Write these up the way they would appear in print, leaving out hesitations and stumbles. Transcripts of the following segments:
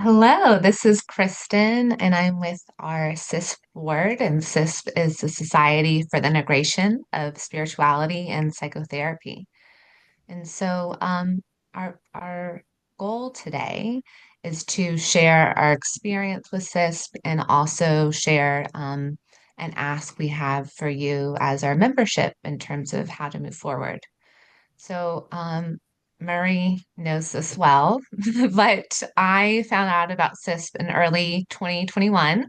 Hello, this is Kristen, and I'm with our SISP board, and SISP is the Society for the Integration of Spirituality and Psychotherapy. And so, our goal today is to share our experience with SISP and also share an ask we have for you as our membership in terms of how to move forward. So, Murray knows this well, but I found out about CISP in early 2021.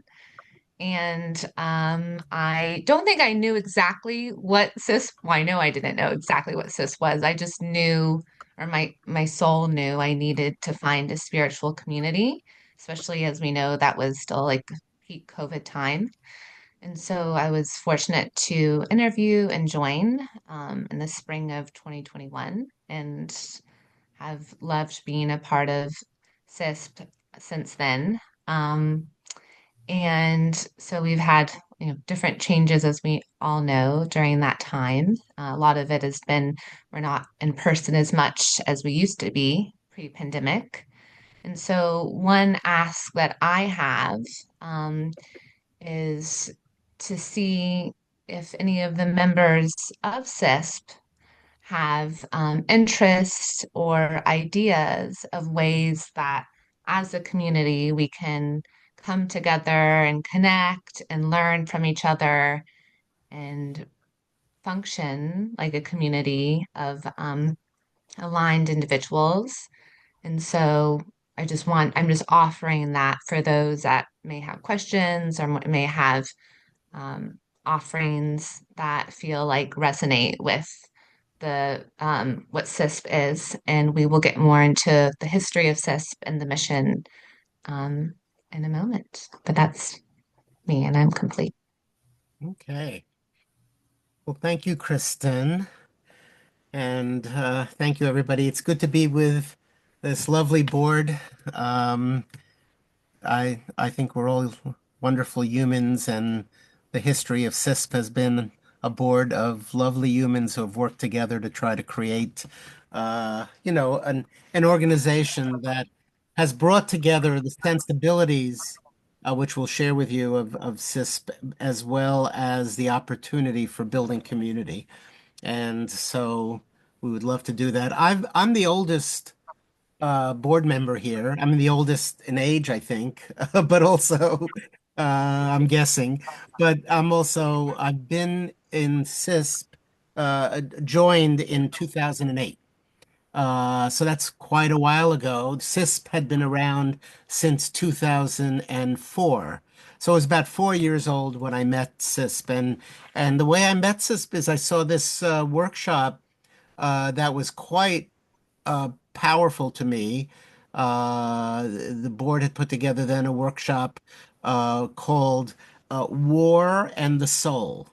And I don't think I knew exactly what CISP, well, I know I didn't know exactly what CISP was. I just knew, or my soul knew I needed to find a spiritual community, especially as we know that was still like peak COVID time. And so I was fortunate to interview and join in the spring of 2021 and have loved being a part of SISP since then. Um, and so we've had different changes, as we all know, during that time. A lot of it has been we're not in person as much as we used to be pre-pandemic. And so one ask that I have is to see if any of the members of SISP have interests or ideas of ways that as a community we can come together and connect and learn from each other and function like a community of aligned individuals. And so I'm just offering that for those that may have questions or may have um, offerings that feel like resonate with the what SISP is, and we will get more into the history of SISP and the mission um, in a moment. But that's me, and I'm complete. Okay. Well, thank you, Kristen. And thank you, everybody. It's good to be with this lovely board. Um, I think we're all wonderful humans, and the history of SISP has been a board of lovely humans who have worked together to try to create, an organization that has brought together the sensibilities, which we'll share with you of SISP, as well as the opportunity for building community. And so we would love to do that. I'm the oldest board member here. I'm the oldest in age, I think, but also I'm guessing. But I've been in SISP, joined in 2008. So that's quite a while ago. SISP had been around since 2004. So I was about 4 years old when I met SISP. And the way I met SISP is I saw this workshop that was quite powerful to me. The board had put together then a workshop called War and the Soul.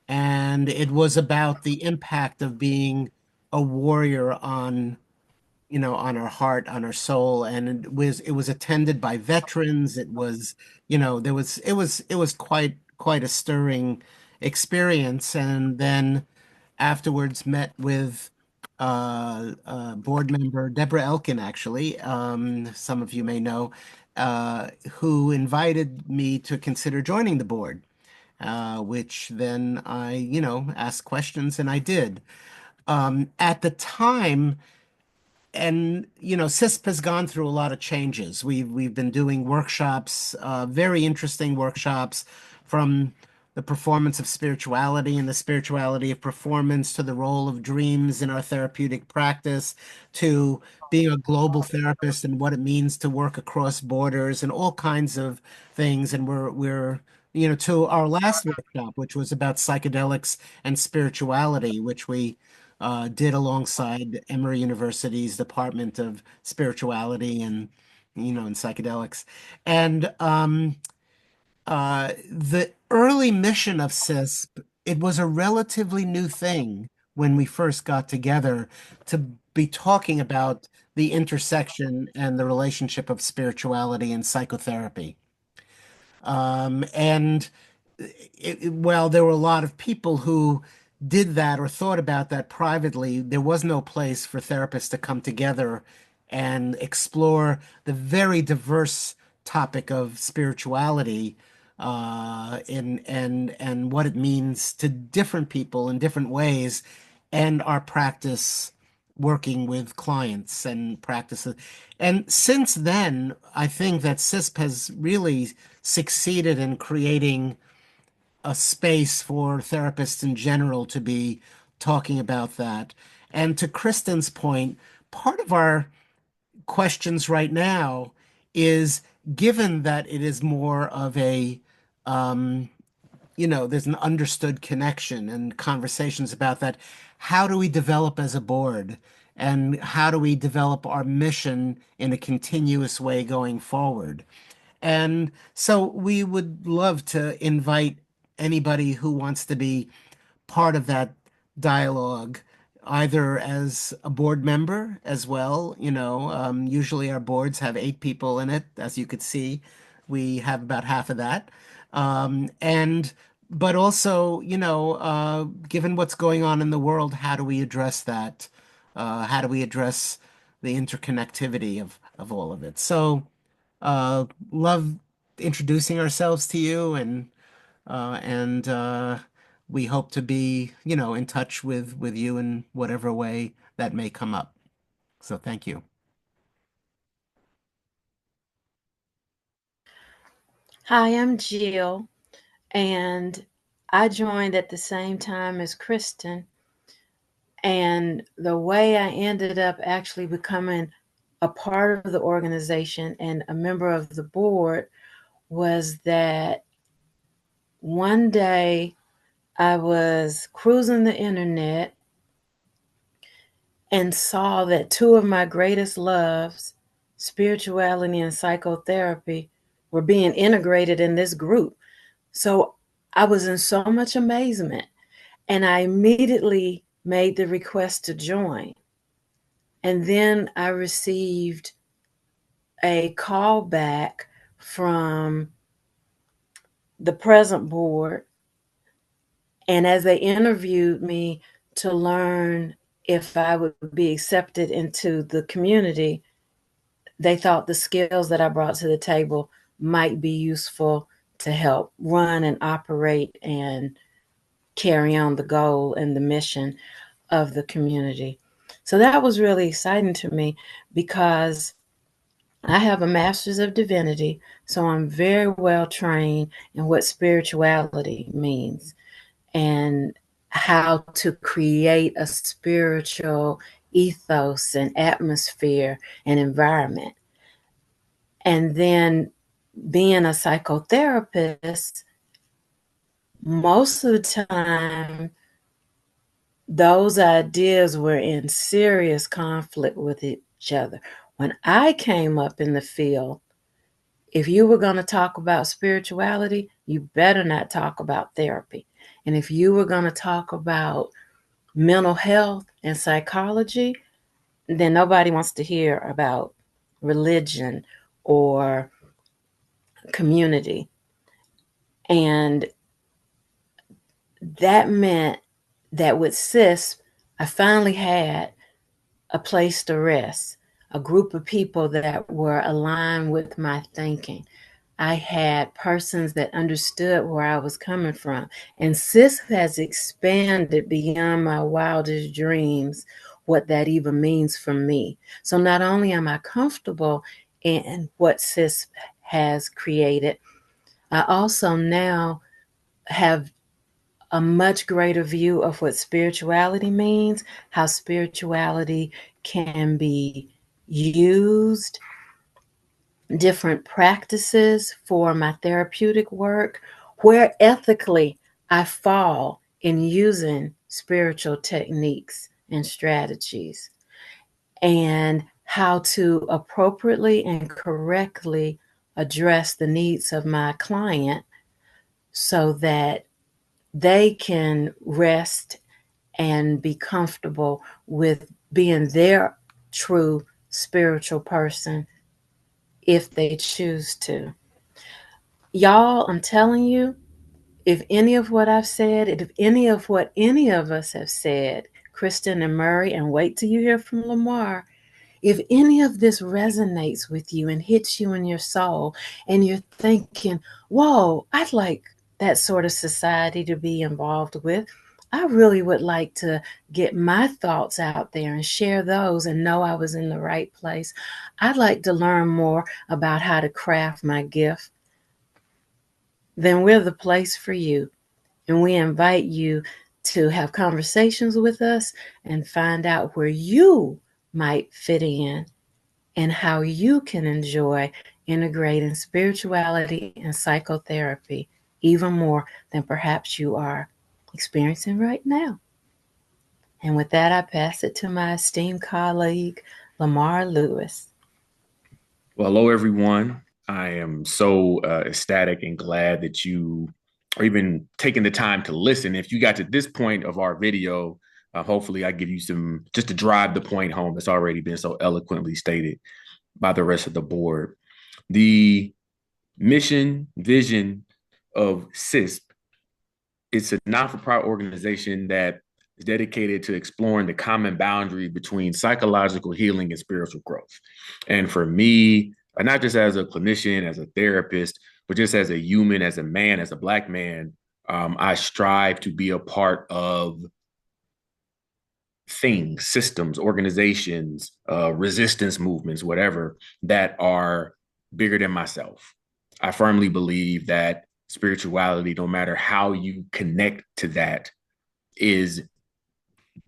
And it was about the impact of being a warrior on our heart, on our soul. And it was attended by veterans. It was, it was quite a stirring experience. And then afterwards met with board member Deborah Elkin, actually, some of you may know, who invited me to consider joining the board, which then I, asked questions and I did. At the time, and CISP has gone through a lot of changes. We've been doing workshops, very interesting workshops, from the performance of spirituality and the spirituality of performance to the role of dreams in our therapeutic practice to being a global therapist and what it means to work across borders and all kinds of things. And we're to our last workshop, which was about psychedelics and spirituality, which we did alongside Emory University's Department of Spirituality and psychedelics. And the early mission of CISP, it was a relatively new thing when we first got together to be talking about the intersection and the relationship of spirituality and psychotherapy. And while there were a lot of people who did that or thought about that privately, there was no place for therapists to come together and explore the very diverse topic of spirituality and what it means to different people in different ways, and our practice working with clients and practices. And since then, I think that SISP has really succeeded in creating a space for therapists in general to be talking about that. And to Kristen's point, part of our questions right now is, given that it is more of a there's an understood connection and conversations about that. How do we develop as a board? And how do we develop our mission in a continuous way going forward? And so we would love to invite anybody who wants to be part of that dialogue, either as a board member as well. Usually our boards have 8 people in it. As you could see, we have about half of that. And but also, given what's going on in the world, how do we address that? How do we address the interconnectivity of all of it? So, love introducing ourselves to you, and we hope to be, in touch with you in whatever way that may come up. So thank you. Hi, I'm Jill, and I joined at the same time as Kristen. And the way I ended up actually becoming a part of the organization and a member of the board was that one day I was cruising the internet and saw that two of my greatest loves, spirituality and psychotherapy, were being integrated in this group. So I was in so much amazement, and I immediately made the request to join. And then I received a call back from the present board. And as they interviewed me to learn if I would be accepted into the community, they thought the skills that I brought to the table might be useful to help run and operate and carry on the goal and the mission of the community. So that was really exciting to me because I have a master's of divinity, so I'm very well trained in what spirituality means and how to create a spiritual ethos and atmosphere and environment. And then being a psychotherapist, most of the time, those ideas were in serious conflict with each other. When I came up in the field, if you were going to talk about spirituality, you better not talk about therapy. And if you were going to talk about mental health and psychology, then nobody wants to hear about religion or community. And that meant that with SISP, I finally had a place to rest, a group of people that were aligned with my thinking. I had persons that understood where I was coming from. And SISP has expanded beyond my wildest dreams, what that even means for me. So not only am I comfortable in what SISP has created, I also now have a much greater view of what spirituality means, how spirituality can be used, different practices for my therapeutic work, where ethically I fall in using spiritual techniques and strategies, and how to appropriately and correctly address the needs of my client so that they can rest and be comfortable with being their true spiritual person if they choose to. Y'all, I'm telling you, if any of what I've said, if any of what any of us have said, Kristen and Murray, and wait till you hear from Lamar, if any of this resonates with you and hits you in your soul, and you're thinking, whoa, I'd like that sort of society to be involved with. I really would like to get my thoughts out there and share those and know I was in the right place. I'd like to learn more about how to craft my gift. Then we're the place for you. And we invite you to have conversations with us and find out where you might fit in and how you can enjoy integrating spirituality and psychotherapy even more than perhaps you are experiencing right now. And with that, I pass it to my esteemed colleague, Lamar Lewis. Well, hello, everyone. I am so ecstatic and glad that you are even taking the time to listen. If you got to this point of our video, hopefully I give you some, just to drive the point home that's already been so eloquently stated by the rest of the board. The mission, vision of SISP, it's a not-for-profit organization that is dedicated to exploring the common boundary between psychological healing and spiritual growth. And for me, not just as a clinician, as a therapist, but just as a human, as a man, as a Black man, I strive to be a part of things, systems, organizations, resistance movements, whatever, that are bigger than myself. I firmly believe that spirituality, no matter how you connect to that, is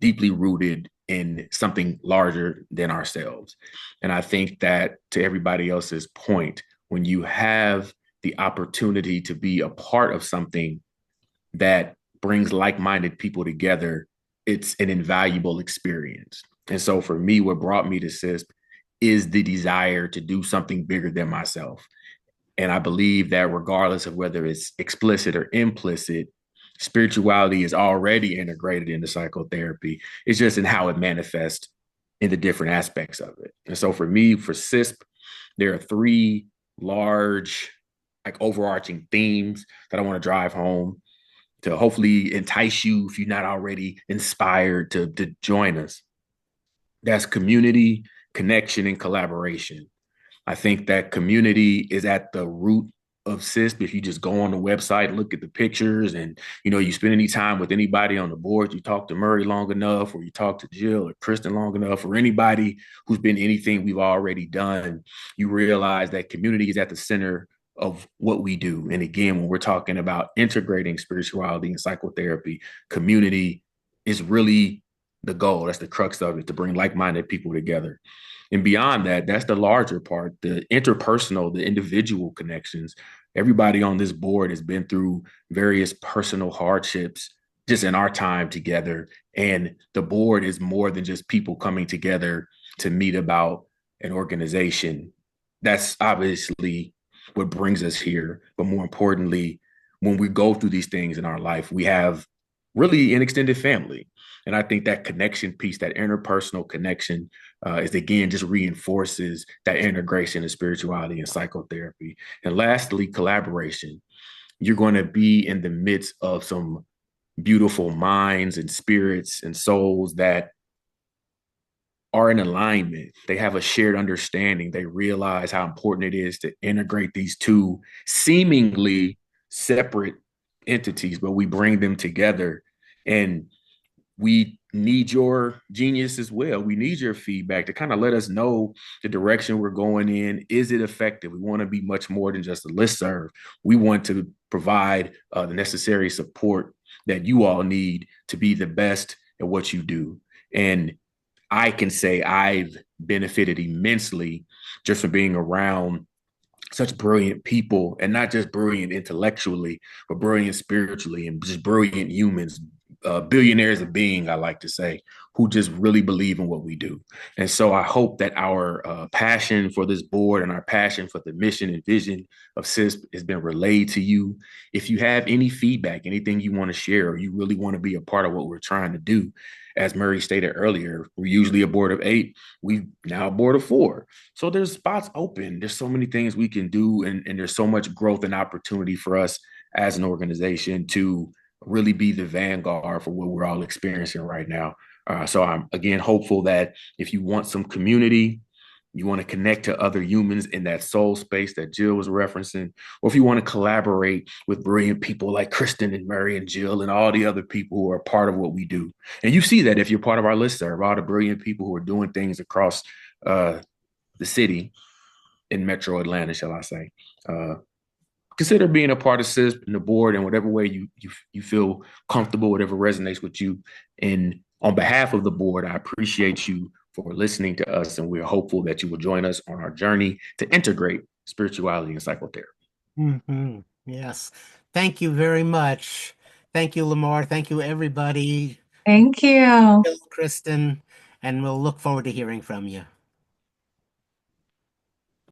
deeply rooted in something larger than ourselves. And I think that, to everybody else's point, when you have the opportunity to be a part of something that brings like-minded people together, it's an invaluable experience. And so for me, what brought me to SISP is the desire to do something bigger than myself. And I believe that regardless of whether it's explicit or implicit, spirituality is already integrated into psychotherapy. It's just in how it manifests in the different aspects of it. And so for me, for SISP, there are three large, like, overarching themes that I want to drive home to hopefully entice you, if you're not already inspired, to join us. That's community, connection, and collaboration. I think that community is at the root of SISP. If you just go on the website, look at the pictures, and you spend any time with anybody on the board, you talk to Murray long enough, or you talk to Jill or Kristen long enough, or anybody who's been anything we've already done, you realize that community is at the center of what we do. And again, when we're talking about integrating spirituality and psychotherapy, community is really the goal. That's the crux of it, to bring like-minded people together. And beyond that, that's the larger part, the interpersonal, the individual connections. Everybody on this board has been through various personal hardships just in our time together. And the board is more than just people coming together to meet about an organization. That's obviously what brings us here. But more importantly, when we go through these things in our life, we have really an extended family. And I think that connection piece, that interpersonal connection, is again just reinforces that integration of spirituality and psychotherapy. And lastly, collaboration. You're going to be in the midst of some beautiful minds and spirits and souls that are in alignment. They have a shared understanding. They realize how important it is to integrate these two seemingly separate entities, but we bring them together. And we need your genius as well. We need your feedback to kind of let us know the direction we're going in. Is it effective? We want to be much more than just a listserv. We want to provide the necessary support that you all need to be the best at what you do. And I can say I've benefited immensely just from being around such brilliant people, and not just brilliant intellectually, but brilliant spiritually, and just brilliant humans, billionaires of being, I like to say, who just really believe in what we do. And so I hope that our passion for this board and our passion for the mission and vision of SISP has been relayed to you. If you have any feedback, anything you want to share, or you really want to be a part of what we're trying to do, as Murray stated earlier, we're usually a board of 8. We now a board of 4. So there's spots open. There's so many things we can do, and there's so much growth and opportunity for us as an organization to really be the vanguard for what we're all experiencing right now. So I'm, again, hopeful that if you want some community, you want to connect to other humans in that soul space that Jill was referencing, or if you want to collaborate with brilliant people like Kristen and Murray and Jill and all the other people who are part of what we do. And you see that if you're part of our listserv, all the brilliant people who are doing things across the city in Metro Atlanta, shall I say. Consider being a part of SISP and the board in whatever way you feel comfortable, whatever resonates with you. And on behalf of the board, I appreciate you for listening to us, and we're hopeful that you will join us on our journey to integrate spirituality and psychotherapy. Mm-hmm. Yes. Thank you very much. Thank you, Lamar. Thank you, everybody. Thank you. Kristen, and we'll look forward to hearing from you.